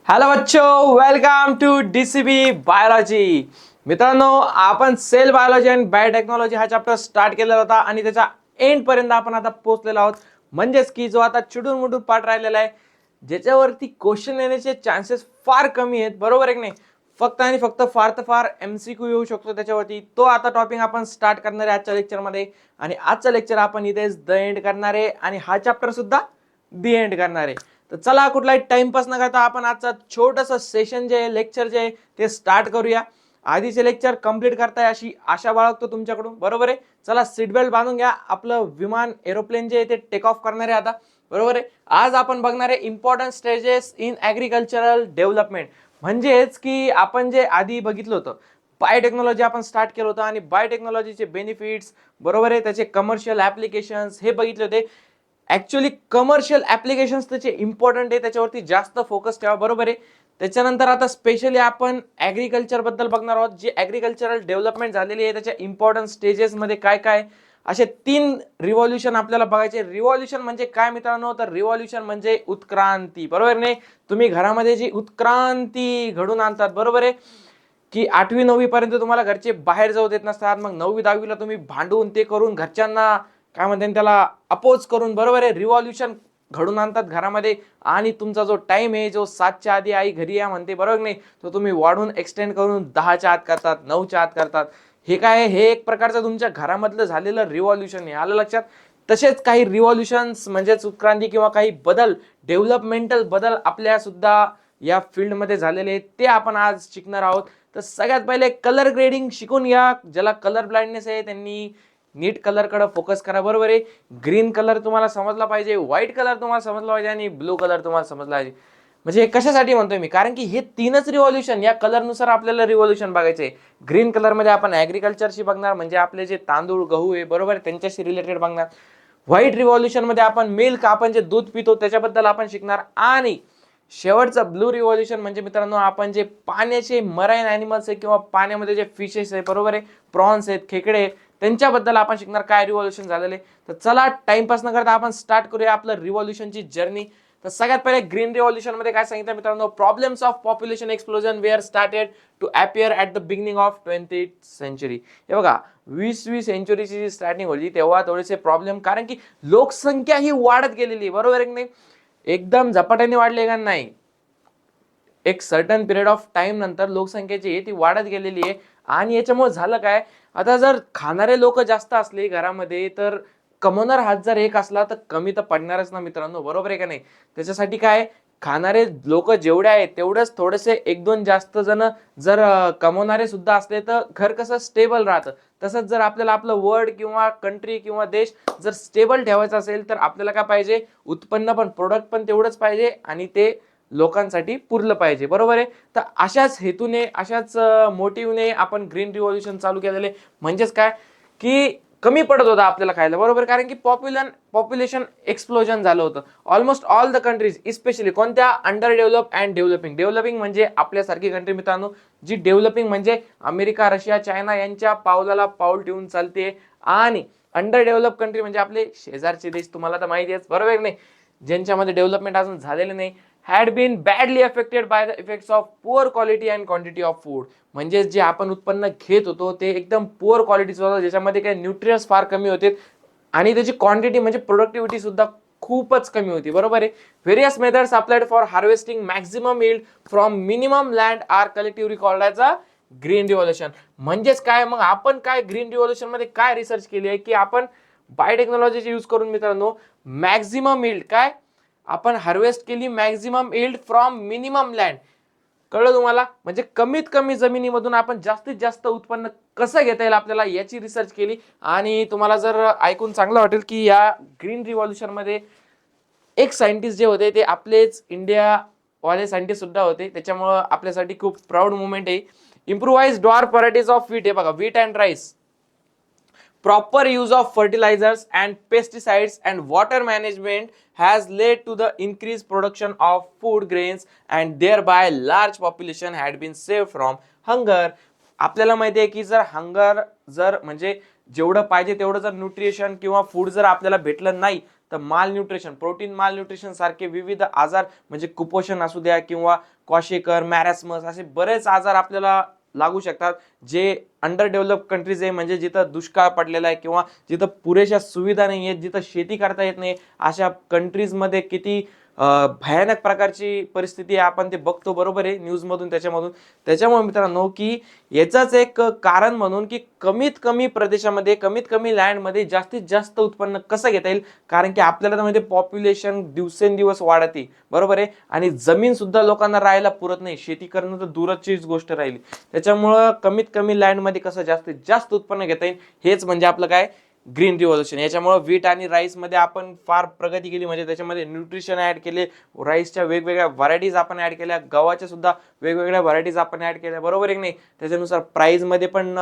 Hello बच्चो, welcome to DCB biology. मित्रांनो, आपण सेल बायोलॉजी आणि बायोटेक्नॉलॉजी हा चॅप्टर स्टार्ट केलेला होता आणि त्याच्या एंड पर्यंत आपण आता पोहोचलेलो आहोत. म्हणजेच की जो आता चिडून मुडून पाठ राहिलेला आहे, ज्याच्यावरती क्वेश्चन येण्याचे चान्सेस फार कमी आहेत. बरोबर आहे की नाही? फक्त आणि फक्त फार तर फार एमसीक्यू येऊ शकतो त्याच्यावरती. तो आता टॉपिक आपण स्टार्ट करणार आहे आजच्या लेक्चरमध्ये. आणि आजचं लेक्चर आपण इथेच द एंड करणार आहे आणि हा चॅप्टर सुद्धा द एंड करणार आहे. तर चला, कुठलाही टाइमपास न करता आपण आजचं छोटंसं सेशन जे लेक्चर जे आहे ते स्टार्ट करूया. आधीचे लेक्चर कंप्लीट करताय अशी आशा बाळगतो तुमच्याकडून. बरोबर आहे? चला, सीट बेल्ट बांधून घ्या. आपलं विमान एरोप्लेन जे आहे ते टेक ऑफ करणार आहे आता. बरोबर आहे? आज आपण बघणार आहे important stages in agricultural development. म्हणजेच की आपण जे आधी बघितलं होतं, बायोटेक्नॉलॉजी आपण स्टार्ट केलं होतं आणि बायोटेक्नॉलॉजीचे बेनिफिट्स, बरोबर आहे, त्याचे कमर्शियल ऍप्लिकेशन्स हे बघितले होते. ऍक्च्युअली कमर्शियल ऍप्लिकेशन्स त्याचे इम्पॉर्टंट आहे, त्याच्यावरती जास्त फोकस ठेवा. बरोबर आहे? त्याच्यानंतर आता स्पेशली आपण ऍग्रिकल्चर बद्दल बघणार आहोत. जी ऍग्रिकल्चरल डेव्हलपमेंट झालेली आहे त्याच्या इम्पॉर्टंट स्टेजेस मध्ये काय काय असे 3 रिव्हॉल्युशन आपल्याला बघायचे. रिव्हॉल्युशन म्हणजे काय मित्रांनो? तर रिव्हॉल्युशन म्हणजे उत्क्रांती. बरोबर नाही? तुम्ही घरामध्ये जी उत्क्रांती घडून आणतात, बरोबर आहे, की 8वी 9वी पर्यंत तुम्हाला घरचे बाहेर जाऊ देत नसतात. मग 9वी 10वीला तुम्ही भांडून ते करून घरच्यांना काय म्हणतात त्याला अपोज करून, बरोबर आहे, रिव्हॉल्युशन घडून आणतात घरामध्ये. आणि तुमचा जो टाइम आहे, जो 7च्या आधी आई घरी या म्हणते, बरोबर नाही, तो तुम्ही वाढून एक्सटेंड करून 10च्या आत करतात, 9च्या आत करतात. हे काय? हे एक प्रकारचं तुमच्या घरामधलं झालेलं रिव्हॉल्युशन आहे. आलं लक्षात? तसेच काही रिव्हॉल्युशन्स म्हणजेच उत्क्रांती किंवा काही बदल, डेव्हलपमेंटल बदल आपल्या सुद्धा या फील्डमध्ये झालेले आहेत, ते आपण आज शिकणार आहोत. तर सगळ्यात पहिले कलर ग्रेडिंग शिकून घ्या. ज्याला कलर ब्लाइंडनेस आहे त्यांनी नीट कलर कडे फोकस करा. बरोबर आहे? ग्रीन कलर तुम्हाला समजला पाहिजे, व्हाईट कलर तुम्हाला समजला पाहिजे आणि ब्लू कलर तुम्हाला समजला पाहिजे. म्हणजे हे कशासाठी म्हणतोय मी? कारण की हे 3च रिव्हॉल्युशन या कलरनुसार आपल्याला रिव्हॉल्युशन बघायचे. ग्रीन कलर मध्ये आपण ऍग्रिकल्चरशी बघणार, म्हणजे आपले जे तांदूळ गहू आहे, बरोबर, त्यांच्याशी रिलेटेड बघणार. व्हाईट रिव्हॉल्युशन मध्ये आपण मिल्क, आपण जे दूध पितो त्याच्याबद्दल आपण शिकणार. आणि शेवटचं ब्लू रिव्हॉल्युशन म्हणजे मित्रांनो, आपण जे पाण्याचे मराईन अॅनिमल्स आहे किंवा पाण्यामध्ये जे फिशेस आहे, बरोबर आहे, प्रॉन्स आहेत, खेकडे आहेत, त्यांच्याबद्दल आपण शिकणार काय रिव्हॉल्युशन झालेले. तर चला, टाइमपास न करता आपण स्टार्ट करूया आपलं रिव्हॉल्युशनची जर्नी. तर सगळ्यात पहिले ग्रीन रिव्हॉल्युशन मध्ये काय सांगितलं मित्रांनो? Problems of population explosion were started to appear at the beginning of 20th century. हे बघा, 20वी सेंचुरीची जी स्टार्टिंग होती तेव्हा थोडेसे प्रॉब्लेम, कारण की लोकसंख्या ही वाढत गेलेली, बरोबर आहे की नाही? एकदम झपाट्याने वाढले का नाही, एक सर्टन पिरियड ऑफ टाइम नंतर लोकसंख्येची आहे ती वाढत गेलेली आहे. आणि याच्यामुळे झालं काय, आता जर खाणारे लोक जास्त असले घरामध्ये, तर कमवणार हात जर एक असला तर कमी तर पडणारच ना मित्रांनो, बरोबर आहे का नाही? त्याच्यासाठी काय, खाणारे लोक जेवढे आहेत तेवढंच थोडेसे एक दोन जास्त जण जर कमवणारे सुद्धा असले तर घर कसं स्टेबल राहतं. तसंच जर आपल्याला आपलं वर्ल्ड किंवा कंट्री किंवा देश जर स्टेबल ठेवायचा असेल तर आपल्याला काय पाहिजे? उत्पन्न पण, प्रोडक्ट पण तेवढंच पाहिजे आणि ते लोकांसाठी पुरलं पाहिजे. बरोबर आहे? तर अशाच हेतूने, अशाच मोटिव्हने आपण ग्रीन रिव्हॉल्युशन चालू केलेले. म्हणजेच काय, की कमी पडत होता आपल्याला खायला, बरोबर, कारण की पॉप्युलेशन एक्सप्लोजन झालं होतं. Almost all the countries, especially कोणत्या? Under develop and developing. Developing म्हणजे आपल्यासारखी कंट्री मित्रांनो. जी डेव्हलपिंग म्हणजे अमेरिका, रशिया, चायना यांच्या पावलाला पाऊल ठेवून चालते. आणि अंडर डेव्हलप कंट्री म्हणजे आपले शेजारचे देश, तुम्हाला तर माहिती आहे, बरोबर आहे, नाही, ज्यांच्यामध्ये डेव्हलपमेंट अजून झालेले नाही, had been badly affected by the effects of poor quality and quantity of food. म्हणजे जे आपण उत्पन्न घेत होतो ते एकदम पुअर क्वालिटीचं होतं, ज्याच्यामध्ये काही न्यूट्रियन्स फार कमी होते आणि त्याची क्वांटिटी म्हणजे प्रोडक्टिव्हिटी सुद्धा खूपच कमी होती. बरोबर आहे? Various methods applied for harvesting maximum yield from minimum land are collectively called as a green revolution. म्हणजेच काय, मग आपण काय ग्रीन रिव्हॉल्युशन मध्ये काय रिसर्च केली आहे, की आपण बायोटेक्नॉलॉजीचे यूज करून मित्रांनो मॅक्झिमम यील्ड काय आपण हार्वेस्ट केली, maximum yield from minimum land. कळलं तुम्हाला? म्हणजे कमीत कमी जमिनीमधून आपण जास्तीत जास्त उत्पन्न कसं घेता येईल आपल्याला याची रिसर्च केली. आणि तुम्हाला जर ऐकून चांगलं वाटेल की या ग्रीन रिव्हॉल्युशन मध्ये एक सायंटिस्ट जे होते ते आपलेच इंडिया वाले सायंटिस्ट सुद्धा होते. त्याच्यामुळे आपल्यासाठी खूप प्राऊड मुवमेंट आहे. इम्प्रूव्हाइज ड्वार्फ व्हरायटीज ऑफ व्हीट. हे बघा, wheat and rice. Proper use of fertilizers and pesticides and water management has led to the increased production of food grains, and thereby large population had been saved from hunger. आपल्याला माहिती आहे की जर hunger, जर म्हणजे जेवढं पाहिजे तेवढं जर न्यूट्रिशन किंवा फूड जर आपल्याला भेटलं नाही तर माल न्यूट्रिशन, प्रोटीन माल न्यूट्रिशन सारखे विविध आजार म्हणजे कुपोषण असू द्या किंवा क्वाशेकर, मॅरास्मस असे बरेच आजार आपल्याला लागू शकतात, जे अंडर डेव्हलप कंट्रीज आहे, म्हणजे जिथं दुष्काळ पडलेला आहे किंवा जिथं पुरेशा सुविधा नाही आहेत, जिथं शेती करता येत नाही, अशा कंट्रीजमध्ये किती भयानक प्रकारची परिस्थिती आहे आपण ते बघतो, बरोबर आहे, न्यूजमधून त्याच्यामधून. त्याच्यामुळे मित्रांनो की याचाच एक कारण म्हणून की कमीत कमी प्रदेशामध्ये, कमीत कमी लँडमध्ये जास्तीत जास्त उत्पन्न कसं घेता येईल, कारण की आपल्याला तर म्हणजे पॉप्युलेशन दिवसेंदिवस वाढते, बरोबर आहे, आणि जमीन सुद्धा लोकांना राहायला पुरत नाही, शेती करणं तर दूरचीच गोष्ट राहिली. त्याच्यामुळं कमीत कमी लँडमध्ये कसं जास्तीत जास्त उत्पन्न घेता येईल, हेच म्हणजे आपलं काय ग्रीन रिव्होल्युशन. याच्यामुळे व्हीट आणि राईस मध्ये आपण फार प्रगती केली, म्हणजे त्याच्यामध्ये न्यूट्रिशन ऍड केले, राईसच्या वेगवेगळ्या व्हरायटीज आपण ऍड केल्या, गव्हाच्या सुद्धा वेगवेगळ्या व्हरायटीज आपण ऍड केल्या, बरोबर आहे की नाही. त्याच्यानुसार प्राइस मध्ये पण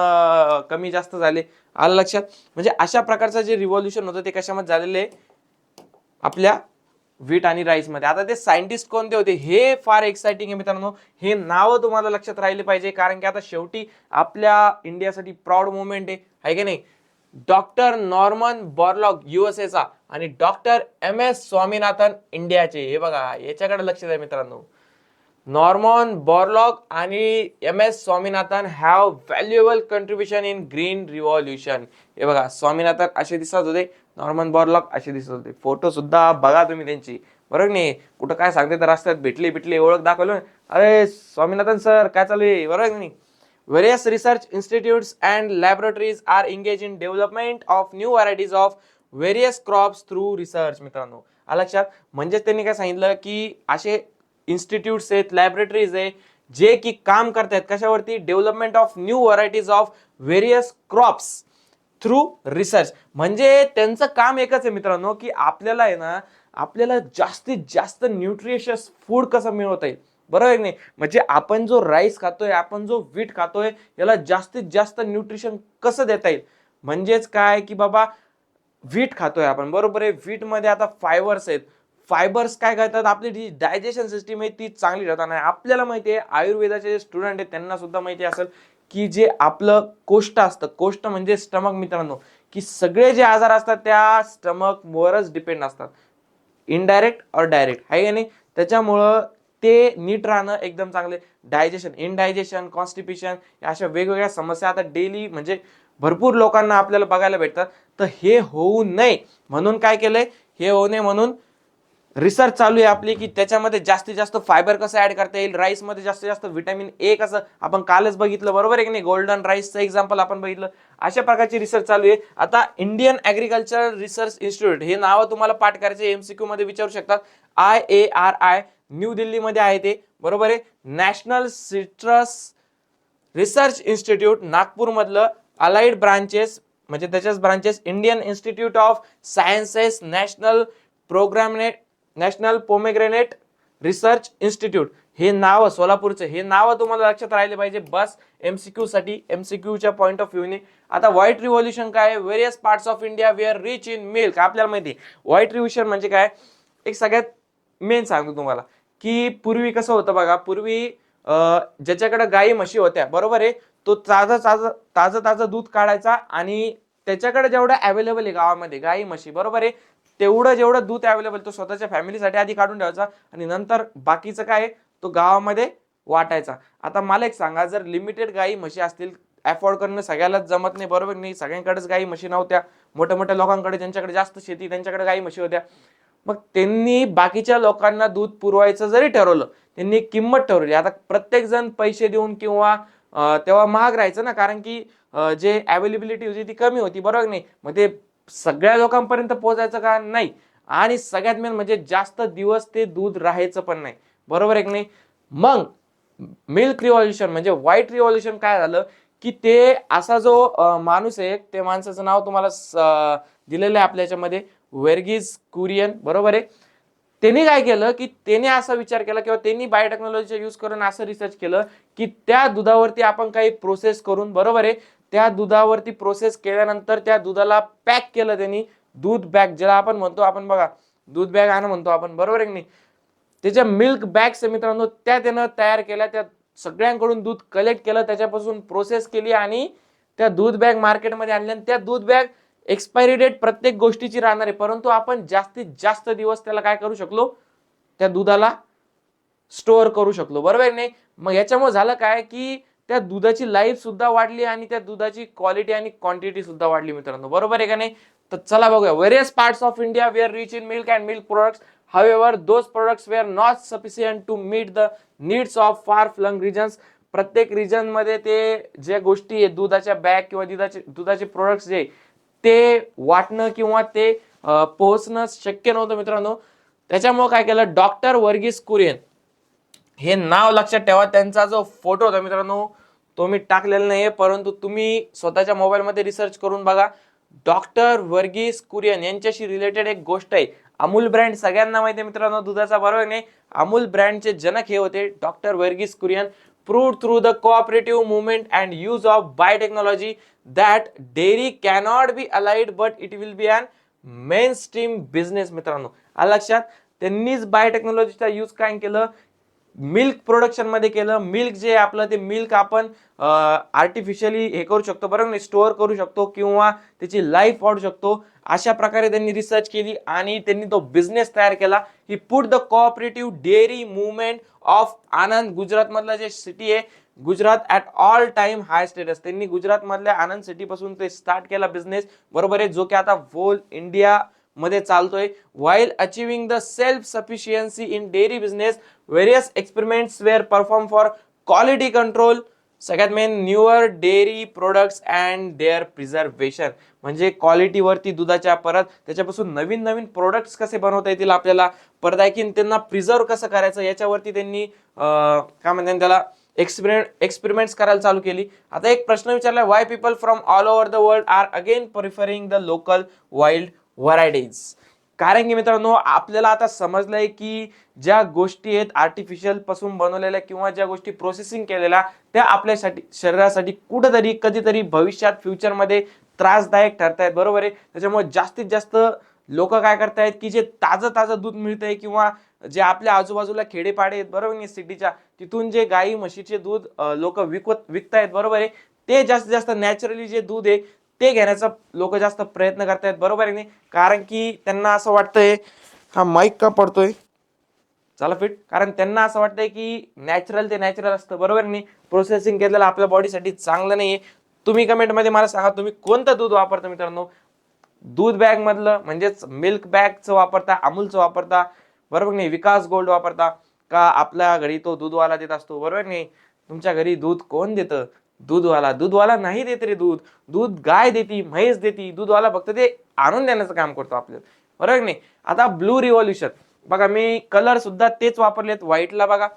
कमी जास्त झाले, आलं लक्षात. म्हणजे अशा प्रकारचं जे रिव्होल्युशन होतं ते कशामध्ये झालेलं आहे, आपल्या व्हीट आणि राईस मध्ये. आता ते सायंटिस्ट कोणते होते हे फार एक्साइटिंग आहे मित्रांनो, हे नाव तुम्हाला लक्षात राहिले पाहिजे, कारण की आता शेवटी आपल्या इंडियासाठी प्राऊड मुवमेंट आहे की नाही. डॉक्टर नॉर्मन बॉरलॉग USA चा आणि डॉक्टर MS स्वामीनाथन इंडियाचे. हे बघा याच्याकडे लक्ष द्या मित्रांनो, नॉर्मन बॉरलॉग आणि MS Swaminathan have valuable contribution in green revolution. हे बघा स्वामीनाथन असे दिसत होते, नॉर्मन बॉरलॉग असे दिसत होते, फोटो सुद्धा बघा तुम्ही त्यांची, बरोबर नाही. कुठं काय सांगते तर रस्त्यात भेटले ओळख दाखवलं, अरे स्वामीनाथन सर काय चालू आहे, बरोबर नाही. Various research institutes and laboratories are engaged in development of new varieties of various crops through research. मित्रांनो लक्षात, म्हणजे त्यांनी काय सांगितलं की असे इन्स्टिट्यूट्स आहेत, लॅबोरेटरीज आहे, जे की काम करतात कशावरती, development of new varieties of various crops through research. म्हणजे त्यांचं काम एकच आहे मित्रांनो, की आपल्याला आहे ना, आपल्याला जास्तीत जास्त न्यूट्रिशियस फूड कसं मिळवता येईल, बरोबर नाही. म्हणजे आपण जो राईस खातोय, आपण जो व्हीट खातोय, याला जास्तीत जास्त न्यूट्रिशन कसं देता येईल. म्हणजेच काय की बाबा व्हीट खातोय आपण, बरोबर आहे, व्हीट मध्ये आता फायबर्स आहेत, फायबर्स काय करतात, आपली जी डायजेशन सिस्टीम आहे ती चांगली राहतात. आणि आपल्याला माहिती आहे, आयुर्वेदाचे जे स्टुडंट आहेत त्यांना सुद्धा माहिती असेल की जे आपलं कोष्ट असतं, कोष्ट म्हणजे स्टमक मित्रांनो, की सगळे जे आजार असतात त्या स्टमक वरच डिपेंड असतात, इनडायरेक्ट और डायरेक्ट, आहे नाही. त्याच्यामुळं ते नीट राहणं एकदम चांगले. डायजेशन, इनडायजेशन, कॉन्स्टिपेशन अशा वेगवेगळ्या समस्या आता डेली म्हणजे भरपूर लोकांना आपल्याला बघायला भेटतात. तर हे होऊ नये म्हणून काय केलंय, हे होऊ नये म्हणून रिसर्च चालू आहे आपली, की त्याच्यामध्ये जास्तीत जास्त फायबर कसं ऍड करता येईल, राईस मध्ये जास्तीत जास्त व्हिटॅमिन ए कसं, आपण कालच बघितलं, बरोबर आहे की नाही, गोल्डन राईसचं एक्झाम्पल आपण बघितलं. अशा प्रकारची रिसर्च चालू आहे. आता इंडियन ऍग्रिकल्चर रिसर्च इन्स्टिट्यूट हे नाव तुम्हाला पाठ करायचे, MCQ मध्ये विचारू शकतात. IARI न्यू दिल्लीमध्ये आहे ते, बरोबर आहे. National citrus research institute Nagpur मधलं, अलाइड ब्रांचेस म्हणजे त्याच्याच branches, Indian institute of sciences, national pomegranate research institute, हे नाव सोलापूरचे, हे नाव तुम्हाला लक्षात राहिले पाहिजे बस MCQ साठी, MCQच्या पॉईंट ऑफ व्ह्यूने. आता व्हाईट रिव्होल्युशन काय, various parts of India were rich in milk. आपल्याला माहिती आहे व्हाईट रिव्होल्युशन म्हणजे काय, एक सगळ्यात मेन सांगतो तुम्हाला, की पूर्वी कसं होतं बघा, पूर्वी ज्याच्याकडे गाई म्हशी होत्या, बरोबर आहे, तो ताजं दूध काढायचा आणि त्याच्याकडे जेवढं अवेलेबल आहे गावामध्ये गाई म्हशी, बरोबर आहे, तेवढं जेवढं दूध अवेलेबल तो स्वतःच्या फॅमिलीसाठी आधी काढून ठेवायचा आणि नंतर बाकीचं काय तो गावामध्ये वाटायचा. आता मला एक सांगा, जर लिमिटेड गाई म्हशी असतील, अफोर्ड करणं सगळ्यालाच जमत नाही, बरोबर नाही, सगळ्यांकडेच गाई म्हशी नव्हत्या, मोठ्या मोठ्या लोकांकडे ज्यांच्याकडे जास्त शेती त्यांच्याकडे गाई म्हशी होत्या. मग त्यांनी बाकीच्या लोकांना दूध पुरवायचं जरी ठरवलं, त्यांनी किंमत ठरवली. आता प्रत्येक जण पैसे देऊन किंवा तेव्हा महाग राहायचं ना, कारण की जे अवेलेबिलिटी होती ती कमी होती, बरोबर नाही. मग ते सगळ्या लोकांपर्यंत पोहोचायचं का नाही, आणि सगळ्यात मेन म्हणजे जास्त दिवस ते दूध राहायचं पण नाही, बरोबर आहे की नाही. मग मिल्क रिव्होल्युशन म्हणजे व्हाईट रिव्होल्युशन काय झालं, की ते असा जो माणूस आहे, ते माणसाचं नाव तुम्हाला दिलेलं आहे आपल्या याच्यामध्ये, वर्गीस कुरियन, बरोबर आहे. त्यांनी काय केलं, की त्याने असा विचार केला किंवा त्यांनी बायोटेक्नॉलॉजीचा यूज करून असं रिसर्च केलं, की त्या दुधावरती आपण काही प्रोसेस करून, बरोबर आहे, त्या दुधावरती प्रोसेस केल्यानंतर त्या दुधाला पॅक केलं त्यांनी, दूध बॅग ज्याला आपण म्हणतो, आपण बघा दूध बॅग आणा म्हणतो आपण, बरोबर आहे की नाही. त्याच्या मिल्क बॅग्स मित्रांनो त्या त्यानं तयार केल्या, त्या सगळ्यांकडून दूध कलेक्ट केलं, त्याच्यापासून प्रोसेस केली आणि त्या दूध बॅग मार्केटमध्ये आणल्या. त्या दूध बॅग एक्सपायरी डेट प्रत्येक गोष्टीची राहणार आहे, परंतु आपण जास्तीत जास्त दिवस त्याला काय करू शकलो, त्या दुधाला स्टोअर करू शकलो, बरोबर नाही. मग याच्यामुळे झालं काय की त्या दुधाची लाईफ सुद्धा वाढली आणि त्या दुधाची क्वालिटी आणि क्वांटिटी सुद्धा वाढली मित्रांनो, बरोबर आहे का नाही. तर चला बघूया. Various parts of India were rich in milk and milk products. However, those products were not sufficient to meet the needs of far-flung regions. प्रत्येक रिजन मध्ये ते ज्या गोष्टी आहेत दुधाच्या बॅग किंवा दुधाचे प्रोडक्ट्स जे ते वाटणं किंवा ते पोहोचणं शक्य नव्हतं मित्रांनो. त्याच्यामुळे काय केलं, डॉक्टर वर्गीस कुरियन हे नाव लक्षात ठेवा. त्यांचा जो फोटो होता मित्रांनो तो मी टाकलेला नाहीये, परंतु तुम्ही स्वतःच्या मोबाईल मध्ये रिसर्च करून बघा. डॉक्टर वर्गीस कुरियन यांच्याशी रिलेटेड एक गोष्ट आहे. अमूल ब्रँड सगळ्यांना माहिती आहे मित्रांनो दुधाचा, बरोबर नाही. अमूल ब्रँडचे जनक हे होते doctor Varghese Kurien. Proved through the cooperative movement and use of biotechnology that dairy cannot be allied but it will be an mainstream business मित्रांनो. आलं लक्षात. त्यांनीच बायोटेक्नॉलॉजीचा यूज काय केलं, मिल्क प्रोडक्शन मध्ये केलं. मिल्क जे आपलं ते मिल्क आपण आर्टिफिशियली हे करू शकतो, बरोबर नाही, स्टोअर करू शकतो किंवा त्याची लाईफ वाढू शकतो. अशा प्रकारे त्यांनी रिसर्च केली आणि त्यांनी तो बिझनेस तयार केला. He put the cooperative dairy movement of Anand, Gujarat मधला जे सिटी आहे Gujarat, at all time high status. त्यांनी गुजरात मधल्या आनंद सिटी पासून ते स्टार्ट केला बिझनेस, बरोबर आहे, जो की आता होल इंडिया मध्ये चालतोय. while achieving the self sufficiency in dairy business, various experiments were performed for quality control, सगळ्यात main newer dairy products and their preservation. म्हणजे क्वालिटी वरती दुधाच्या, परत त्याच्यापासून नवीन नवीन प्रोडक्ट्स कसे बनवता येतील आपल्याला, परत आणखीन त्यांना प्रिझर्व कसं करायचं याच्यावरती त्यांनी काय म्हणतात त्याला एक्सपेरिमेंट्स करायला चालू केली. आता एक प्रश्न विचारला, why people from all over the world are again preferring the local wild varieties. कारण की मित्रांनो आपल्याला आता समजलंय की ज्या गोष्टी आहेत आर्टिफिशियल पासून बनवलेल्या किंवा ज्या गोष्टी प्रोसेसिंग केलेल्या त्या आपल्यासाठी शरीरासाठी कुठेतरी कधीतरी भविष्यात फ्युचरमध्ये त्रासदायक ठरतायत, बरोबर आहे. त्याच्यामुळे जास्तीत जास्त लोक काय करतायत की जे ताजं ताजं दूध मिळतंय किंवा जे आपल्या आजूबाजूला खेडेपाडे आहेत, बरोबर नाही, सिटीच्या तिथून जे गाई म्हशीचे दूध लोक विकतायत, बरोबर आहे, ते जास्तीत जास्त नॅचरली जे दूध आहे ते घेण्याचा लोक जास्त प्रयत्न करतायत, बरोबर आहे नाही. कारण की त्यांना असं वाटतंय, हा माईक का पडतोय, चला फिट, कारण त्यांना असं वाटतंय की नॅचरल ते नॅचरल असतं, बरोबर नाही. प्रोसेसिंग केलेलं आपल्या बॉडीसाठी चांगलं नाहीये. तुम्ही कमेंट मध्ये मला सांगा तुम्ही कोणतं दूध वापरता मित्रांनो. दूध बॅग मधलं म्हणजेच मिल्क बॅगचं वापरता, अमूलचं वापरता, बरोबर नाही, विकास गोल्ड वापरता का आपल्या घरी तो दूधवाला देत असतो, बरोबर नाही. तुमच्या घरी दूध कोण देतं, दूधवाला. दूधवाला नाही देत रे दूध, दूध गाय देती, म्हैस देती, दूधवाला फक्त ते आणून देण्याचं काम करतो आपल्याला, बरोबर नाही. आता ब्लू रिव्होल्युशन बघा, मी कलर सुद्धा तेच वापरलेत. व्हाईटला बघा,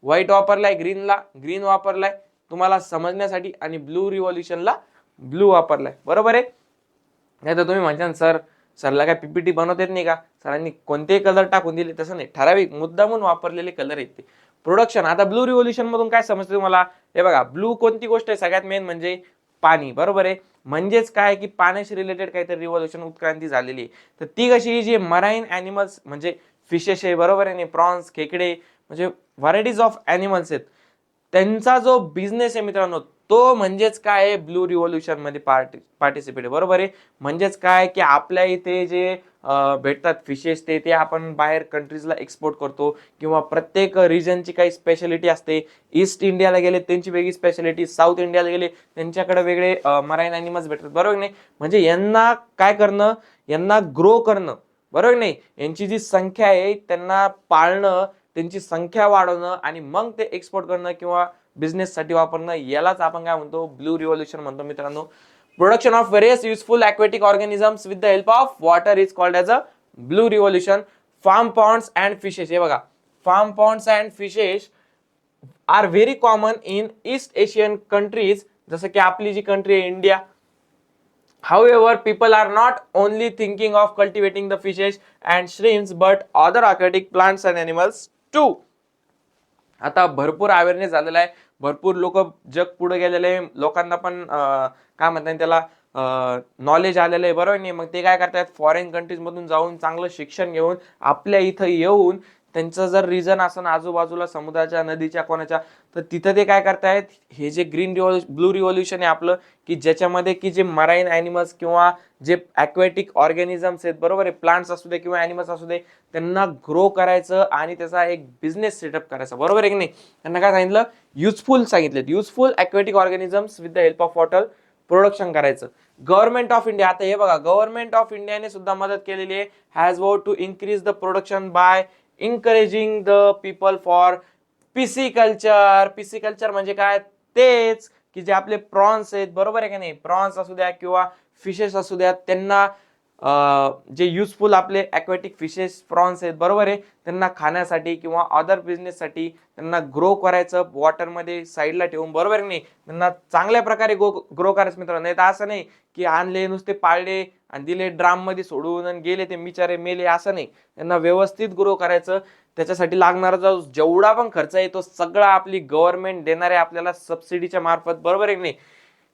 व्हाईट वापरलाय, ग्रीनला ग्रीन वापरलाय तुम्हाला समजण्यासाठी, आणि ब्लू रिव्होल्युशनला ब्लू वापरलाय, बरोबर आहे. नाही तर तुम्ही म्हणता सरला काय पीपीटी बनवता येत नाही का, सरांनी कोणतेही कलर टाकून दिले, तसं नाही, ठराविक मुद्दामून वापरलेले कलर आहेत ते. प्रोडक्शन, आता ब्लू रिव्होल्युशन मधून काय समजते तुम्हाला, हे बघा, ब्लू कोणती गोष्ट आहे, सगळ्यात मेन म्हणजे पाणी, बरोबर आहे. म्हणजेच काय की पाण्याशी रिलेटेड काहीतरी रिव्होल्युशन उत्क्रांती झालेली आहे. तर ती कशी, जी मराईन अॅनिमल्स म्हणजे फिशेस आहे, बरोबर आहे, प्रॉन्स, खेकडे, म्हणजे व्हरायटीज ऑफ अॅनिमल्स आहेत, त्यांचा जो बिझनेस आहे मित्रांनो तो म्हणजेच काय आहे, ब्लू रिव्होल्युशन मध्ये पार्टिसिपेट, बरोबर आहे. म्हणजेच काय की आपल्या इथे जे भेटतात फिशेस ते आपण बाहेर कंट्रीजला एक्सपोर्ट करतो, किंवा प्रत्येक रिजनची काही स्पेशालिटी असते. ईस्ट इंडियाला गेले त्यांची वेगळी स्पेशालिटी, साऊथ इंडियाला गेले त्यांच्याकडे वेगळे मराईन अॅनिमल्स भेटतात, बरोबर नाही. म्हणजे यांना काय करणं, यांना ग्रो करणं, बरोबर नाही, यांची जी संख्या आहे त्यांना पाळणं, त्यांची संख्या वाढवणं आणि मग ते एक्सपोर्ट करणं किंवा बिझनेस साठी वापरणं, यालाच आपण काय म्हणतो, ब्लू रिव्होल्युशन म्हणतो मित्रांनो. Production of various useful aquatic organisms with the help of water is called as a blue revolution. Farm ponds and fishes, हे बघा, farm ponds and fishes are very common in East Asian countries, जसं की आपली जी country आहे India. However, people are not only thinking of cultivating the fishes and shrimps but other aquatic plants and animals too. आता भरपूर awareness झालेला आहे, भरपूर लोक जग पुढे गेलेले आहे, लोकांना पण काय म्हणतात त्याला नॉलेज आलेलं आहे, बरोबर नाही. मग ते काय करतात, फॉरेन कंट्रीज मधून जाऊन चांगलं शिक्षण घेऊन आपल्या इथं येऊन त्यांचं जर रिजन असं आजूबाजूला समुद्राच्या नदीच्या कोणाच्या, तर तिथं ते काय करतायत, हे जे ब्लू रिव्होल्युशन आहे आपलं, की ज्याच्यामध्ये की जे मराईन ॲनिमल्स किंवा जे ॲक्वेटिक ऑर्गॅनिझम्स आहेत, बरोबर आहे, प्लांट्स असू दे किंवा ॲनिमल्स असू दे, त्यांना ग्रो करायचं आणि त्याचा एक बिझनेस सेटअप करायचा, बरोबर आहे की नाही. त्यांना काय सांगितलं, युजफुल सांगितले, useful aquatic organisms with the help of water production करायचं. गव्हर्नमेंट ऑफ इंडिया, आता हे बघा, गव्हर्नमेंट ऑफ इंडियाने सुद्धा मदत केलेली आहे, has vote to increase the production by encouraging the people for pisciculture. Pisciculture म्हणजे काय, तेच की जे आपले प्रॉन्स आहेत, बरोबर आहे का नाही, प्रॉन्स असू द्या किंवा फिशेस असू द्या, त्यांना जे युजफुल आपले ॲक्वेटिक फिशेस प्रॉन्स आहेत, बरोबर आहे, त्यांना खाण्यासाठी किंवा अदर बिझनेससाठी त्यांना ग्रो करायचं वॉटरमध्ये साईडला ठेवून, बरोबर नाही, त्यांना चांगल्या प्रकारे ग्रो करायचं मित्रांनो. नाही तर असं नाही की आणले नुसते पाळले आणि दिले ड्राम मध्ये सोडून आणि गेले ते बिचारे मेले, असं नाही. त्यांना व्यवस्थित ग्रो करायचं. त्याच्यासाठी लागणारा जो जेवढा पण खर्च आहे तो सगळा आपली गव्हर्नमेंट देणार आहे आपल्याला सबसिडीच्या मार्फत, बरोबर आहे की नाही.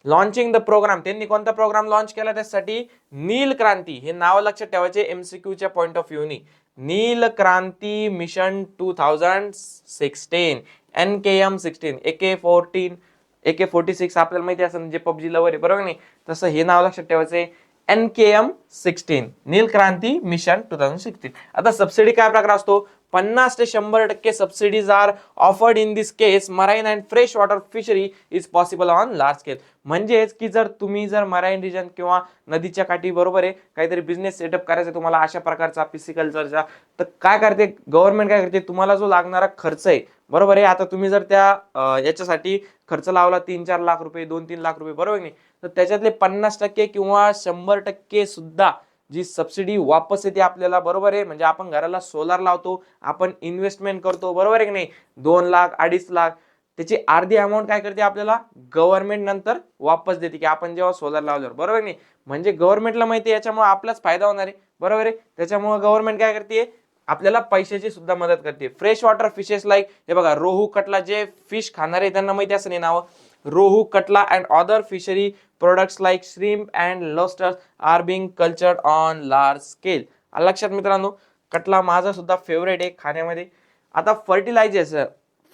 लॉन्चिंग द प्रोग्राम, त्यांनी कोणता प्रोग्राम लॉन्च केला त्यासाठी, नील क्रांती, हे नाव लक्षात ठेवायचे एमसीक्यूच्या पॉइंट ऑफ व्ह्यूनी. Neel Kranti mission 2016, NKM16, AK46 आपल्याला माहिती असेल, जे पबजी लवर आहे, बरोबर नाही, तसं हे नाव लक्षात ठेवायचे NKM16, नील क्रांती मिशन 2016. आता सबसिडी काय प्रकार असतो, 50 ते 100% subsidies are offered in this case marine and fresh water fishery is possible on large scale. म्हणजेच की जर तुम्ही जर मराईन रिजन किंवा नदीच्या काठी, बरोबर आहे, काहीतरी बिझनेस सेटअप करायचा तुम्हाला अशा प्रकारचा पिसिकल्चरचा, तर काय करते गव्हर्नमेंट, काय करते, तुम्हाला जो लागणारा खर्च आहे, बरोबर आहे, आता तुम्ही जर त्या याच्यासाठी खर्च लावला 3-4 लाख रुपये, 2-3 लाख रुपये, बरोबर नाही, तर त्याच्यातले 50% किंवा 100% सुद्धा जी सबसिडी वापस येते आपल्याला, बरोबर आहे. म्हणजे आपण घराला सोलार लावतो, आपण इन्व्हेस्टमेंट करतो, बरोबर आहे की नाही, 2 लाख 2.5 लाख, त्याची अर्धी अमाऊंट काय करते आपल्याला गव्हर्नमेंट नंतर वापस देते, की आपण जेव्हा सोलार लावल्यावर, बरोबर नाही. म्हणजे गव्हर्नमेंटला माहिती आहे याच्यामुळे आपलाच फायदा होणार आहे, बरोबर आहे. त्याच्यामुळे गव्हर्नमेंट काय करते, आपल्याला पैशाची सुद्धा मदत करते. फ्रेश वॉटर फिशेस लाईक, हे बघा, रोहू, कटला, जे फिश खाणारे त्यांना माहिती असं नाही नाव, rohu, catla and other fishery products like shrimp and lobsters are being cultured on large scale. लक्षात मित्रांनो, कटला माझा सुद्धा फेवरेट आहे खाण्यामध्ये. आता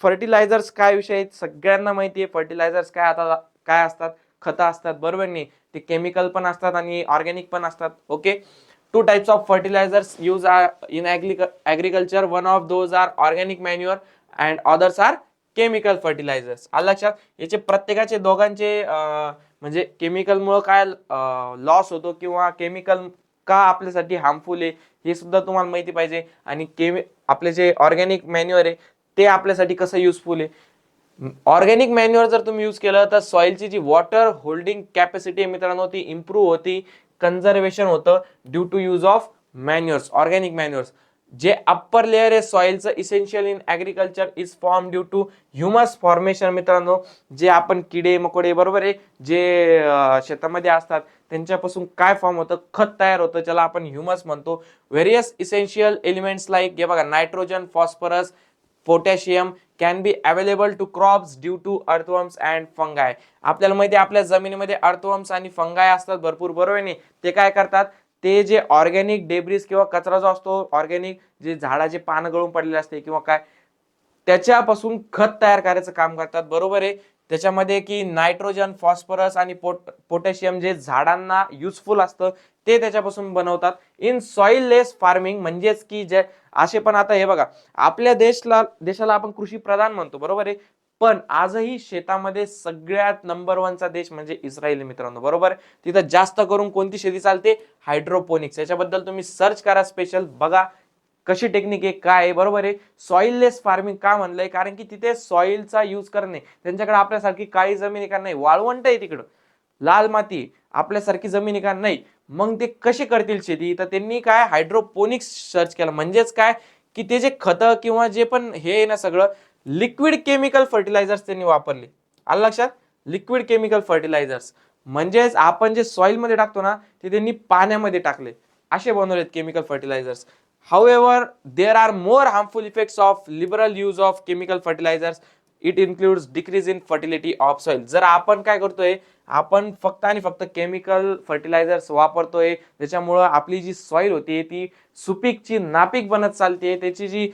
फर्टिलायझर्स काय विषय आहेत, सगळ्यांना माहिती आहे. फर्टिलायझर्स काय, आता काय असतात, खतं असतात, बरोबर नाही, ते केमिकल पण असतात आणि ऑर्गॅनिक पण असतात. Okay, 2 types of fertilizers used in agriculture. One of those are organic manure and others are chemical fertilizers. लक्षात, याचे प्रत्येकाचे दोघांचे म्हणजे केमिकल मुळे काय लॉस होतो किंवा केमिकल का आपल्यासाठी हार्मफुल आहे हे सुद्धा तुम्हाला माहिती पाहिजे. आणि आपले जे ऑर्गॅनिक मॅन्युअर आहे ते आपल्यासाठी कसं युजफुल आहे. ऑर्गॅनिक मॅन्युअर जर तुम्ही यूज केलं तर सॉइलची जी वॉटर होल्डिंग कॅपॅसिटी आहे मित्रांनो ती इम्प्रूव्ह होती, कन्झर्वेशन होतं due to use of manures, organic manures. जे अप्पर लेअर आहे सॉइलचं essential in agriculture is form due to humus formation. मित्रांनो, जे आपण किडे मकोडे, बरोबर आहे, जे शेतामध्ये असतात त्यांच्यापासून काय फॉर्म होतं, खत तयार होतं, ज्याला आपण ह्युमस म्हणतो. व्हेरियस इसेन्शियल एलिमेंट्स लाईक, हे बघा, nitrogen, phosphorus, potassium can be available to crops due to earthworms and fungi. आपल्याला माहिती आहे आपल्या जमिनीमध्ये अर्थवर्म्स आणि फंगाय असतात भरपूर, बरोबर नाही. ते काय करतात, ते जे ऑर्गॅनिक डेब्रिस किंवा कचरा जो असतो, ऑर्गॅनिक जे झाडाचे पानं गळून पडलेले असते किंवा काय, त्याच्यापासून खत तयार करायचं काम करतात, बरोबर आहे. त्याच्यामध्ये की नायट्रोजन, फॉस्फरस आणि पोटॅशियम जे झाडांना युजफुल असतं ते त्याच्यापासून बनवतात. इन सॉइल लेस फार्मिंग, म्हणजेच की जे असे पण, आता हे बघा, आपल्या देशाला आपण कृषी प्रधान म्हणतो, बरोबर आहे, पण आजही शेतामध्ये सगळ्यात नंबर 1चा देश म्हणजे इस्रायल मित्रांनो, बरोबर. तिथं जास्त करून कोणती शेती चालते, हायड्रोपोनिक्स. याच्याबद्दल तुम्ही सर्च करा, स्पेशल बघा कशी टेक्निक आहे, काय आहे, बरोबर आहे. सॉइललेस फार्मिंग का म्हणलंय, कारण की तिथे सॉइलचा यूज करणे, त्यांच्याकडे आपल्यासारखी काळी जमीन का नाही, वाळवंट आहे तिकडं, लाल माती, आपल्यासारखी जमीन का नाही, मग ते कशी करतील शेती, तर त्यांनी काय हायड्रोपोनिक्स सर्च केलं. म्हणजेच काय, की ते जे खतं किंवा जे पण हे आहे ना सगळं लिक्विड केमिकल फर्टिलायझर्स त्यांनी वापरले. आलं लक्षात, लिक्विड केमिकल फर्टिलायझर्स म्हणजेच आपण जे सॉइल मध्ये टाकतो ना ते त्यांनी पाण्यामध्ये टाकले, असे बनवलेत chemical fertilisers. However, there are more harmful effects of liberal use of chemical fertilizers. It includes decrease in fertility of soil. जर आपण काय करतोय, आपण फक्त आणि फक्त केमिकल फर्टिलायझर्स वापरतोय, त्याच्यामुळं आपली जी सॉइल होती ती सुपीकची नापीक बनत चालते, त्याची जी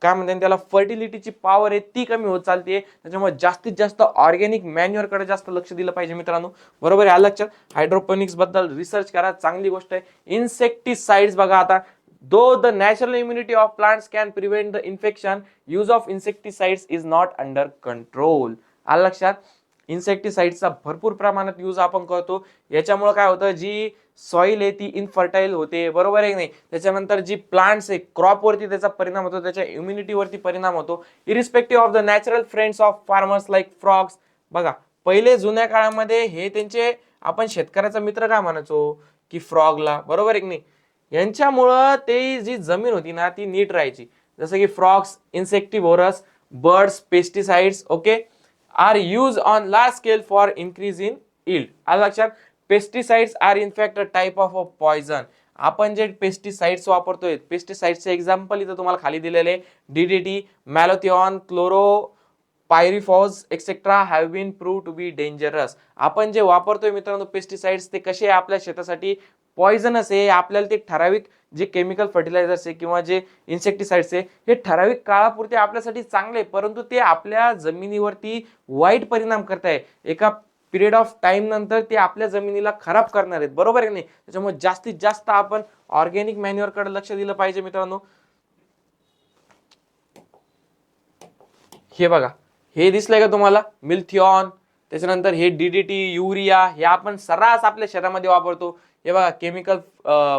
काय म्हणतात त्याला फर्टिलिटीची पॉवर आहे ती कमी होत चालते. त्याच्यामुळे जास्तीत जास्त ऑर्गॅनिक मॅन्युअर कडे जास्त लक्ष दिलं पाहिजे मित्रांनो. बरोबर आहे, लक्षात. हायड्रोपोनिक्स बद्दल रिसर्च करा, चांगली गोष्ट आहे. इन्सेक्टिसाइड्स बघा आता, though the natural immunity of plants can prevent the infection, use of insecticides is not under control. आलं लक्षात. इन्सेक्टिसाइडचा भरपूर प्रमाणात यूज आपण करतो, याच्यामुळे काय होतं, जी सॉइल आहे ती इनफर्टाईल होते, बरोबर आहे की नाही. त्याच्यानंतर जी प्लांट्स आहे क्रॉप वरती त्याचा परिणाम होतो, त्याच्या इम्युनिटी वरती परिणाम होतो. Irrespective of the natural friends of farmers like frogs. बघा, पहिले जुन्या काळामध्ये हे त्यांचे, आपण शेतकऱ्याचा मित्र काय म्हणायचो की फ्रॉगला, बरोबर आहे की नाही. यांच्यामुळं ते जी जमीन होती ना ती नीट राहायची. जसं की frogs, insectivorous, birds, pesticides, okay, are use on large scale for increase in yield. आलं लक्षात. Pesticides are in fact a type of a poison. आपण जे पेस्टिसाइड्स वापरतोय, पेस्टिसाइड्सचे एक्झाम्पल इथं तुम्हाला खाली दिलेले, DDT, malathion, chlorpyrifos etcetera have been prove to be dangerous. आपण जे वापरतोय मित्रांनो पेस्टिसाइड्स, ते कसे आपल्या शेतासाठी पॉइझनस आहे. आपल्याला ते ठराविक जे केमिकल फर्टिलायझर्स आहे किंवा जे इन्सेक्टिसाइड्स आहे हे ठराविक काळापुरते आपल्यासाठी चांगले, परंतु ते आपल्या जमिनीवरती वाईट परिणाम करत आहे. एका पिरियड ऑफ टाइम नंतर ते आपल्या जमिनीला खराब करणार आहेत, बरोबर आहे की नाही. त्याच्यामुळे जास्तीत जास्त आपण ऑर्गॅनिक मॅन्युअर कडे लक्ष दिलं पाहिजे मित्रांनो. हे बघा, हे दिसलंय का तुम्हाला, मिल्थिऑन, त्याच्यानंतर हे डीडीटी, युरिया, हे आपण सर्रास आपल्या शेतामध्ये वापरतो. हे बघा, केमिकल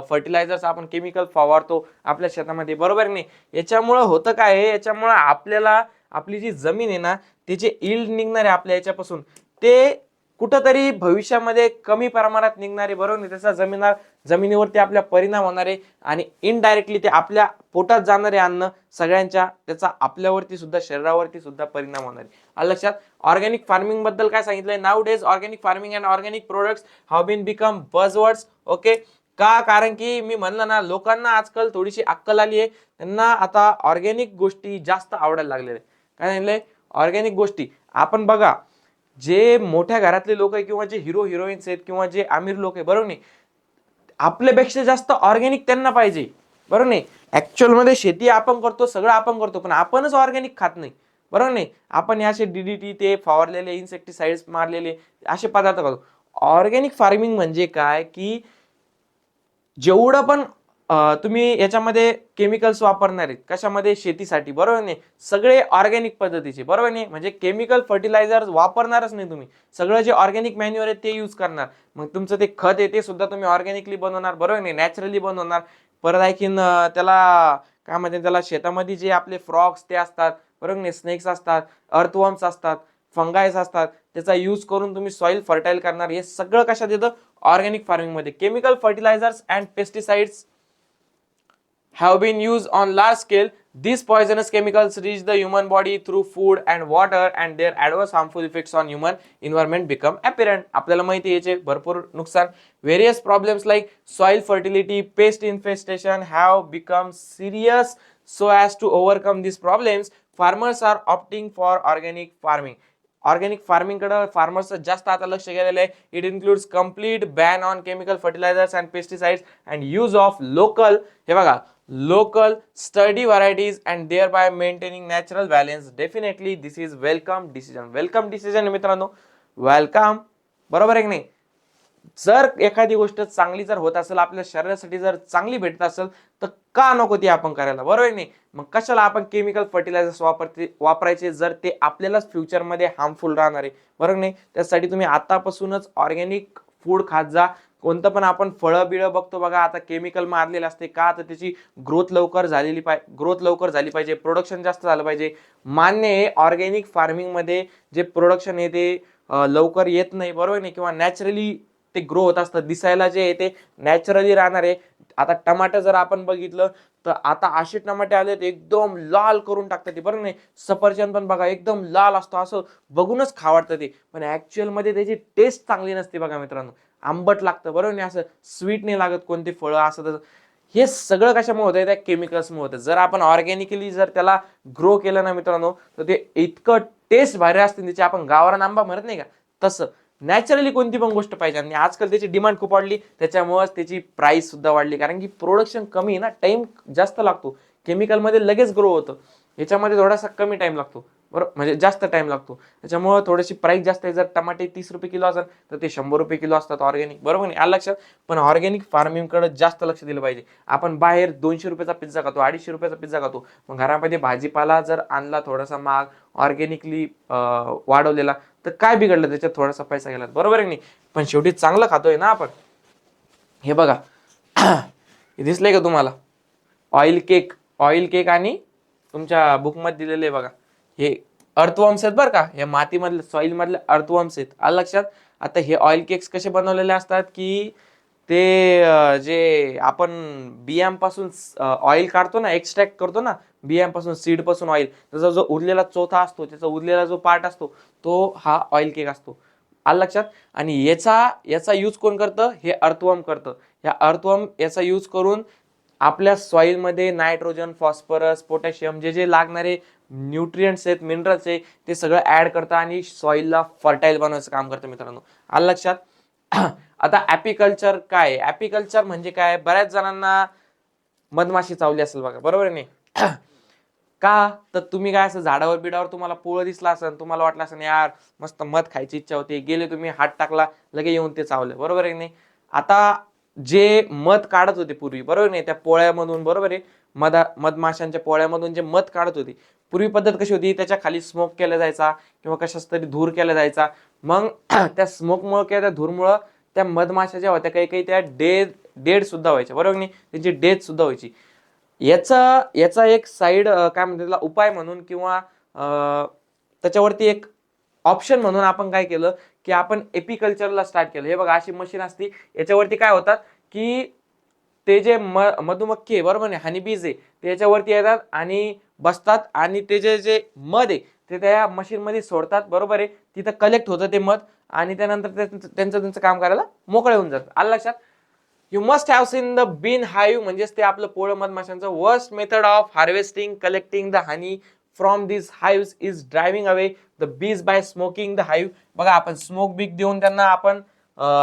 फर्टिलायझर्स आपण केमिकल फवारतो आपल्या शेतामध्ये, बरोबर नाही. याच्यामुळं होतं काय आहे, याच्यामुळं आपल्याला आपली जी जमीन आहे ना त्याचे यील्ड निघणार आहे आपल्या याच्यापासून, ते कुठंतरी भविष्यामध्ये कमी प्रमाणात निघणारे, बरोबर नाही. त्याचा जमिनीवरती आपल्या परिणाम होणार आहे आणि इनडायरेक्टली ते आपल्या पोटात जाणारे अन्न सगळ्यांच्या, त्याचा आपल्यावरती सुद्धा, शरीरावरती सुद्धा परिणाम होणार आहे. आलं लक्षात. ऑर्गॅनिक फार्मिंग बद्दल काय सांगितलंय, nowadays organic farming and organic products have been become buzzwords. Okay, का, कारण की मी म्हणलं ना, लोकांना आजकाल थोडीशी अक्कल आली आहे, त्यांना आता ऑर्गॅनिक गोष्टी जास्त आवडायला लागलेल्या. काय सांगितलंय, ऑर्गॅनिक गोष्टी. आपण बघा, जे मोठ्या घरातले लोक आहे किंवा जे हिरो हिरोईन्स आहेत किंवा जे अमीर लोक आहे, बरोबर नाही, आपल्यापेक्षा जास्त ऑर्गॅनिक त्यांना पाहिजे, बरोबर नाही. ऍक्च्युअल मध्ये शेती आपण करतो, सगळं आपण करतो, पण आपणच ऑर्गॅनिक खात नाही, बरोबर नाही. आपण असे डीडीटी ते फवारलेले, इन्सेक्टिसाइड्स मारलेले असे पदार्थ खातो. ऑर्गॅनिक फार्मिंग म्हणजे काय की जेवढं पण तुम्ही याच्यामध्ये केमिकल्स वापरणार आहेत कशामध्ये, शेतीसाठी, बरोबर नाही, सगळे ऑर्गॅनिक पद्धतीचे, बरोबर नाही. म्हणजे केमिकल फर्टिलायझर वापरणारच नाही तुम्ही, सगळं जे ऑर्गॅनिक मॅन्युअर आहे ते यूज करणार. मग तुमचं ते खत आहे ते सुद्धा तुम्ही ऑर्गॅनिकली बनवणार, बरोबर नाही, नॅचरली बनवणार. परत आणखीन त्याला काय म्हणते, त्याला शेतामध्ये जे आपले फ्रॉग्स ते असतात, बरोबर नाही, स्नेक्स असतात, अर्थवर्म्स असतात, फंगाईस असतात, त्याचा यूज करून तुम्ही सॉइल फर्टाईल करणार. हे सगळं कशात येतं, ऑर्गॅनिक फार्मिंग मध्ये. Chemical fertilisers and pesticides have been used on large scale. These poisonous chemicals reach the human body through food and water, and their adverse harmful effects on human environment become apparent. आपल्याला माहिती आहे याचे भरपूर नुकसान. Various problems like soil fertility, pest infestation have become serious. So as to overcome these problems, farmers are opting for organic farming. Organic farming कडे farmers जास्त आता लक्ष गेलेलं आहे. It includes complete ban on chemical fertilisers and pesticides and use of local, हे बघा, local study varieties and thereby maintaining natural balance. Definitely this is welcome decision. Welcome decision मित्रांनो, welcome, बरोबर आहे की नाही. जर एखादी गोष्ट चांगली जर होत असेल, आपल्या शरीरासाठी जर चांगली भेटत असेल, तर का नको ती आपण करायला, बरोबर नाही. मग कशाला आपण केमिकल फर्टिलायझर्स वापरायचे जर ते आपल्यालाच फ्युचरमध्ये हार्मफुल राहणार आहे, बरोबर नाही. त्यासाठी तुम्ही आतापासूनच ऑर्गॅनिक फूड खात जा. कोणतं पण आपण फळं बिळं बघतो बघा, आता केमिकल मारलेलं असते का, तर त्याची ग्रोथ लवकर झाली पाहिजे, प्रोडक्शन जास्त झालं पाहिजे. मान्य आहे, ऑर्गॅनिक फार्मिंग मध्ये जे प्रोडक्शन आहे ते लवकर येत नाही, बरोबर नाही, किंवा नॅचरली ते ग्रो होत असतं, दिसायला जे आहे ते नॅचरली राहणार आहे. आता टमाटर जर आपण बघितलं तर आता असे टमाटे आले एकदम लाल करून टाकतात ते, बरोबर नाही. सफरचंद पण बघा एकदम लाल असतो, असं बघूनच खावडतं ते, पण ऍक्च्युअल मध्ये त्याची टेस्ट चांगली नसते बघा मित्रांनो, आंबट लागतं, बरोबर नाही, असं स्वीट नाही लागत कोणते फळं असं तसं. हे सगळं कशामुळे होतं, त्या केमिकल्समुळे होतं. जर आपण ऑर्गॅनिकली जर त्याला ग्रो केलं ना मित्रांनो, तर ते इतकं टेस्ट भारी असते त्याची, आपण गावरान आंबा म्हणत नाही का तसं नॅचरली कोणती पण गोष्ट पाहिजे. आणि आजकाल त्याची डिमांड खूप वाढली, त्याच्यामुळेच त्याची प्राइस सुद्धा वाढली, कारण की प्रोडक्शन कमी आहे ना, टाइम जास्त लागतो. केमिकलमध्ये लगेच ग्रो होतं, याच्यामध्ये थोडासा कमी टाइम लागतो, बरोबर, म्हणजे जास्त टाइम लागतो. त्याच्यामुळे थोडीशी प्राइस जास्त आहे. जर टमाटे 30 रुपये किलो असेल तर ते 100 रुपये किलो असतात ऑर्गॅनिक, बरोबर नाही, आलं लक्षात. पण ऑर्गॅनिक फार्मिंगकडे जास्त लक्ष दिलं पाहिजे. आपण बाहेर 200 रुपयाचा पिझ्झा खातो, 250 रुपयाचा पिझ्झा खातो, मग घरामध्ये भाजीपाला जर आणला थोडासा महाग, ऑर्गॅनिकली वाढवलेला, तर काय बिघडलं, त्याच्यात थोडासा पैसा गेला, बरोबर आहे नाही, पण शेवटी चांगलं खातोय ना आपण. हे बघा हे दिसलंय का तुम्हाला, ऑइल केक आणि तुमच्या बुकमध्ये दिलेले बघा, हे अर्थवॉर्म्स आहेत बरं का, हे मातीमधले सॉइल मधले अर्थवॉर्म्स आहेत, आलं लक्षात. आता हे ऑइल केक्स कसे बनवलेले असतात की ते जे आपण बियांपासून ऑइल काढतो ना, एक्स्ट्रॅक्ट करतो ना बियांपासून, सीड पासून ऑइल, त्याचा जो उरलेला चौथा असतो, त्याचा उरलेला जो पार्ट असतो, तो हा ऑइल केक असतो, आलं लक्षात. आणि याचा यूज कोण करतं, हे अर्थवॉर्म करतं. या अर्थवॉर्म याचा यूज करून आपल्या सॉइलमध्ये नायट्रोजन, फॉस्फरस, पोटॅशियम, जे जे लागणारे न्यूट्रिएंट्स आहेत, मिनरल्स आहे, ते सगळं ऍड करतं आणि सॉइलला फर्टाईल बनवायचं काम करतं मित्रांनो, आलं लक्षात. आता ॲपिकल्चर काय, ॲपिकल्चर म्हणजे काय, बऱ्याच जणांना मधमाशी चावली असेल बघा, बरोबर आहे नाही का, तर तुम्ही काय असं झाडावर बिडावर तुम्हाला पोळं दिसला असेल, तुम्हाला वाटलं असेल यार मस्त मध खायची इच्छा होती, गेले तुम्ही हात टाकला, लगे येऊन ते चावले, बरोबर आहे नाही. आता जे मध काढत होते पूर्वी, बरोबर नाही, त्या पोळ्यामधून, बरोबर आहे, मधमाशांच्या पोळ्यामधून जे मध काढत होती, पूर्वी पद्धत कशी होती, त्याच्या खाली स्मोक केला जायचा किंवा कशाच तरी धूर केला जायचा. मग त्या स्मोकमुळे किंवा त्या धूरमुळं त्या मधमाशा ज्या होत्या काही काही त्या डेड सुद्धा व्हायच्या, बरोबर नाही, त्यांची डेथ सुद्धा व्हायची. याचा एक साईड काय म्हणतात त्याला, उपाय म्हणून किंवा त्याच्यावरती एक ऑप्शन म्हणून आपण काय केलं की आपण एपिकल्चरला स्टार्ट केलं. हे बघा अशी मशीन असती, याच्यावरती काय होतात की ते जे मधुमक्खी आहे, बरोबर नाही, हनीबीज आहे, ते याच्यावरती येतात आणि बसतात आणि ते जे मध आहे ते त्या मशीन मध्ये सोडतात, बरोबर आहे, तिथं कलेक्ट होतं ते मध आणि त्यानंतर त्यांचं काम करायला मोकळे होऊन जातात, आलं लक्षात. You must have seen the bee hive, म्हणजेच ते आपलं पोळं मधमाशांचं. Worst method of harvesting collecting the honey from this hives is driving away the bees by smoking the hive. बघा आपण स्मोक बीक देऊन त्यांना आपण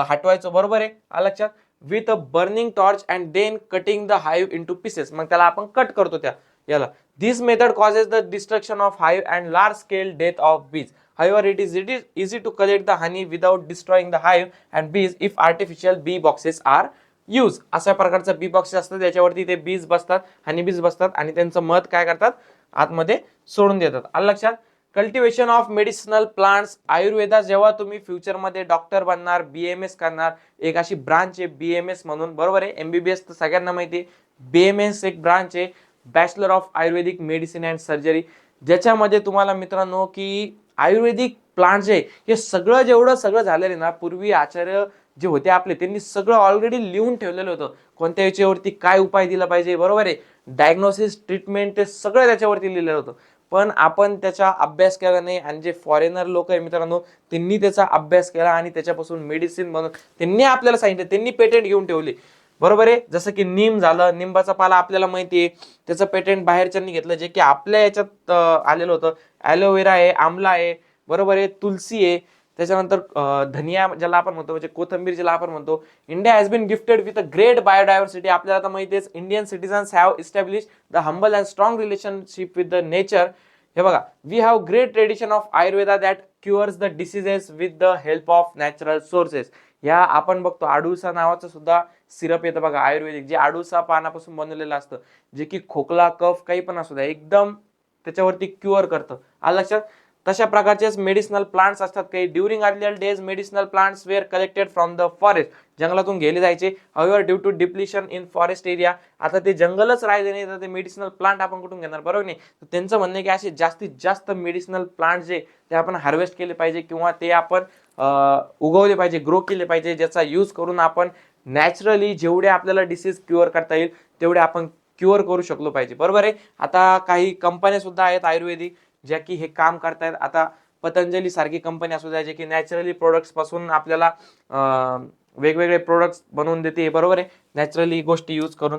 हटवायचो, बरोबर आहे, आलं लक्षात, with a burning torch and then cutting the hive into pieces. मग त्याला आपण कट करतो त्या याला. This method causes the destruction of hive and large scale death of bees. However, it is easy to collect the honey without destroying the hive and bees if artificial bee boxes are use. अशा प्रकारचं बी box असतं, त्याच्यावरती ते बीज बसतात, हनी बीज बसतात आणि त्यांचं मध काय करतात, आतमध्ये सोडून देतात, आलं लक्षात. Cultivation of medicinal plants. Ayurveda जेव्हा तुम्ही फ्युचरमध्ये डॉक्टर बनणार, बीएमएस करणार, एक अशी ब्रांच आहे बीएमएस म्हणून, बरोबर आहे, एमबीबीएस तर सगळ्यांना माहिती आहे, बीएमएस एक ब्रांच आहे, bachelor of Ayurvedic medicine and surgery, ज्याच्यामध्ये तुम्हाला मित्रांनो की आयुर्वेदिक प्लांट जे हे सगळं जेवढं सगळं झालेलं आहे ना, पूर्वी आचार्य जे होते आपले, त्यांनी सगळं ऑलरेडी लिहून ठेवलेलं होतं, कोणत्या याच्यावरती काय उपाय दिला पाहिजे, बरोबर आहे, डायग्नोसिस, ट्रीटमेंट, ते सगळं त्याच्यावरती लिहिलेलं होतं. पण आपण त्याचा अभ्यास केला नाही आणि जे फॉरेनर लोक आहे मित्रांनो, त्यांनी त्याचा अभ्यास केला आणि त्याच्यापासून मेडिसिन बनवून त्यांनी आपल्याला सांगितलं, त्यांनी पेटेंट घेऊन ठेवले, बरोबर आहे. जसं की नीम झालं, निंबाचा पाला आपल्याला माहिती आहे, त्याचं पेटेंट बाहेरच्यांनी घेतलं, जे की आपल्या याच्यात आलेलं होतं. ॲलोवेरा आहे, आमला आहे, बरोबर आहे, तुलसी आहे, त्याच्यानंतर धनिया ज्याला आपण म्हणतो, म्हणजे कोथंबीर ज्याला आपण म्हणतो. India has been gifted with a great biodiversity. आपल्याला आता माहिती आहे, Indian citizens have establish the humble and strong relationship with the nature. हे बघा, we have great tradition of Ayurveda that cures the diseases with the help of natural sources. या आपण बघतो आडूसा नावाचं सुद्धा सिरप येतं बघा आयुर्वेदिक, जे आडूसा पानापासून बनवलेलं असतं, जे की खोकला, कफ काही पण असू द्या एकदम त्याच्यावरती क्युअर करतं, आलं लक्षात. तशा प्रकारचेच मेडिसिनल प्लांट्स असतात काही. During earlier days medicinal plants were collected from the forest. जंगलातून गेले जायचे. However due to depletion in forest area, आता ते जंगलच राहिले नाही तर ते मेडिसिनल प्लांट आपण कुठून घेणार, बरोबर नाही. तर त्यांचं म्हणणं आहे की असे जास्तीत जास्त मेडिसिनल प्लांट जे ते आपण हार्वेस्ट केले पाहिजे किंवा ते आपण उगवले पाहिजे, ग्रो केले पाहिजे, ज्याचा यूज करून आपण नॅचरली जेवढे आपल्याला डिसीज क्युअर करता येईल तेवढे आपण क्युअर करू शकलो पाहिजे, बरोबर आहे. आता काही कंपन्या सुद्धा आहेत आयुर्वेदिक ज्या की हे काम करतायत. आता पतंजली सारखी कंपनी असू द्या, जे की नॅचरली प्रोडक्ट्स पासून आपल्याला वेगवेगळे प्रोडक्ट्स बनवून देते, बरोबर आहे, नॅचरली गोष्टी यूज करून.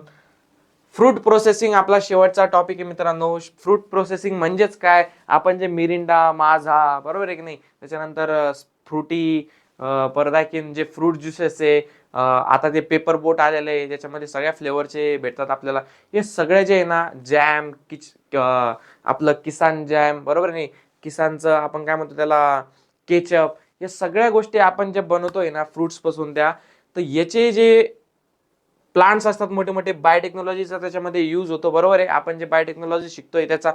फ्रूट प्रोसेसिंग आपला शेवटचा टॉपिक आहे मित्रांनो. फ्रूट प्रोसेसिंग म्हणजेच काय, आपण जे मिरिंडा, माझा, बरोबर आहे की नाही, त्याच्यानंतर फ्रुटी, परत आणखीन जे फ्रूट ज्युसेस आहे, आता ते पेपर बोट आलेले आहे ज्याच्यामध्ये सगळ्या फ्लेवरचे भेटतात आपल्याला. हे सगळे जे आहे ना, जॅम, आपलं किसान जॅम, बरोबर नाही, किसानचं आपण काय म्हणतो त्याला, केचप, या सगळ्या गोष्टी आपण जे बनवतोय ना फ्रुट्स पासून त्या, तर याचे जे प्लांट्स असतात मोठे मोठे, बायोटेक्नॉलॉजीचा त्याच्यामध्ये यूज होतो, बरोबर आहे. आपण जे बायोटेक्नॉलॉजी शिकतोय त्याचा,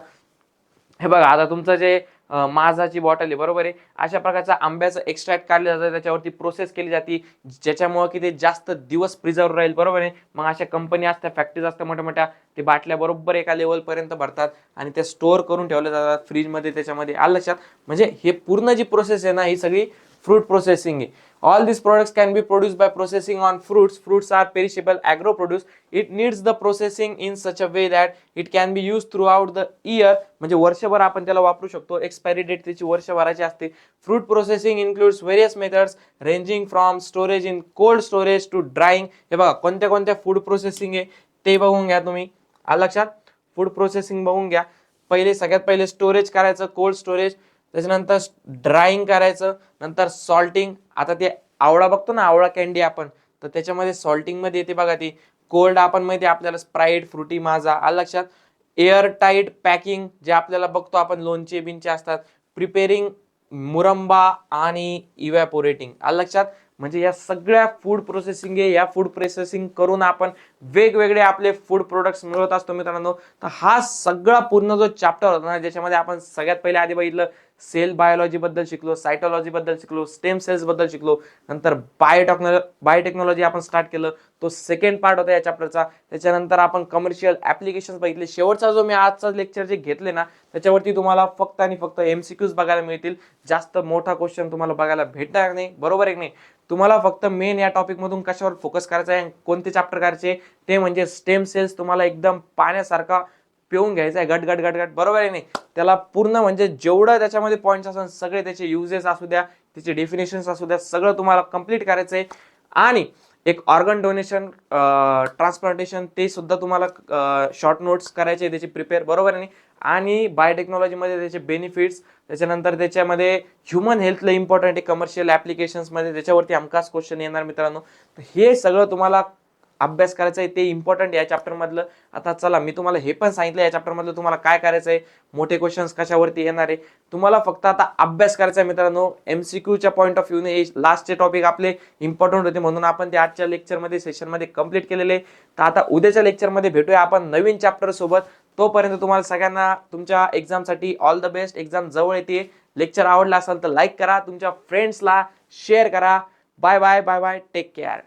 हे बघा आता तुमचं जे माझाची बॉटल आहे, बरोबर आहे, अशा प्रकारचा आंब्याचं एक्स्ट्रॅक्ट काढलं जातं, त्याच्यावरती प्रोसेस केली जाते, ज्याच्यामुळे की ते जास्त दिवस प्रिझर्व राहील, बरोबर आहे. मग अशा कंपनी असतात, फॅक्टरीज असतात मोठ्या मोठ्या, ते बाटल्या बरोबर एका लेवल पर्यंत भरतात आणि ते स्टोअर करून ठेवल्या जातात फ्रीजमध्ये, त्याच्यामध्ये आलं लक्षात. म्हणजे हे पूर्ण जी प्रोसेस आहे ना, ही सगळी fruit processing आहे. All these products can be produced by processing on fruits. Fruits are perishable agro produce. It needs the processing in such a way that it can be used throughout the year. म्हणजे वर्षभर आपण त्याला वापरू शकतो. Expiry date त्याची वर्षभराची असते. Fruit processing includes various methods ranging from storage in cold storage to drying. हे बघा कोणत्या कोणत्या फूड प्रोसेसिंग आहे ते बघून घ्या तुम्ही. आलं लक्षात. फूड प्रोसेसिंग बघून घ्या. सगळ्यात पहिले स्टोरेज करायचं, कोल्ड स्टोरेज, त्याच्यानंतर ड्राईंग करायचं, नंतर सॉल्टिंग. आता ते आवळा बघतो ना, आवळा कॅन्डी आपण, तर त्याच्यामध्ये सॉल्टिंग मध्ये येते बघा ती. कोल्ड आपण माहिती आपल्याला स्प्राईट, फ्रुटी, माझा, आलं लक्षात. एअर टाईट पॅकिंग जे आपल्याला बघतो आपण, लोणचे बिंचे असतात. प्रिपेरिंग, मुरंबा आणि इव्हॅपोरेटिंग, आलं लक्षात. म्हणजे या सगळ्या फूड प्रोसेसिंग आहे. या फूड प्रोसेसिंग करून आपण वेगवेगळे आपले फूड प्रोडक्ट्स मिळवत असतो मित्रांनो. तर हा सगळा पूर्ण जो चॅप्टर होता ना, ज्याच्यामध्ये आपण सगळ्यात पहिले आधी बघितलं सेल बायोलॉजी बद्दल शिकलो, सायटोलॉजी बद्दल शिकलो, स्टेम सेल्स बद्दल शिकलो, नंतर बायोटेक्नॉलॉजी आपण स्टार्ट केलं, तो सेकंड पार्ट होता या चॅप्टरचा. त्याच्यानंतर आपण कमर्शियल ऍप्लिकेशन्स बघितले. शेवटचा जो मी आजचा लेक्चर जे घेतले ना, त्याच्यावरती तुम्हाला फक्त आणि फक्त एमसीक्यूज बघायला मिळतील. जास्त मोठा क्वेश्चन तुम्हाला बघायला भेटणार नाही, बरोबर आहे की नाही. तुम्हाला फक्त मेन या टॉपिक मधून कशावर फोकस करायचा आहे, कोणते चॅप्टर करायचे, ते म्हणजे स्टेम सेल्स. तुम्हाला एकदम पाण्यासारखा पिऊन घ्यायचा आहे, गट गट गट गट, बरोबर आहे नाही. त्याला पूर्ण म्हणजे जेवढं त्याच्यामध्ये पॉईंट्स असतात सगळे, त्याचे युजेस असू द्या, त्याचे डेफिनेशन्स असू द्या, सगळं तुम्हाला कंप्लीट करायचं आहे. आणि एक ऑर्गन डोनेशन, ट्रान्सप्लांटेशन, ते सुद्धा तुम्हाला शॉर्ट नोट्स करायचे, त्याची प्रिपेअर, बरोबर आहे. आणि बायोटेक्नॉलॉजीमध्ये त्याचे बेनिफिट्स, त्याच्यानंतर त्याच्यामध्ये ह्युमन हेल्थला इम्पॉर्टंट आहे, कमर्शियल ऍप्लिकेशन्समध्ये त्याच्यावरती हमखास क्वेश्चन येणार मित्रांनो. तर हे सगळं तुम्हाला अभ्यास करायचा आहे, ते इम्पॉर्टंट या चॅप्टर मधलं. आता चला मी तुम्हाला हे पण सांगितलं या चॅप्टर मधलं तुम्हाला काय करायचं आहे, मोठे क्वेश्चन्स कशावरती येणार आहे. तुम्हाला फक्त आता अभ्यास करायचा आहे मित्रांनो. एमसीक्यूच्या पॉईंट ऑफ व्ह्यूने लास्टचे टॉपिक आपले इम्पॉर्टंट होते, म्हणून आपण ते आजच्या लेक्चरमध्ये सेशनमध्ये कंप्लीट केलेले. तर आता उद्याच्या लेक्चरमध्ये भेटूया आपण नवीन चॅप्टर सोबत. तोपर्यंत तुम्हाला सगळ्यांना तुमच्या एक्झामसाठी ऑल द बेस्ट. एक्झाम जवळ येते. लेक्चर आवडला असेल तर लाईक करा, तुमच्या फ्रेंड्सला शेअर करा. Bye bye bye bye, take care.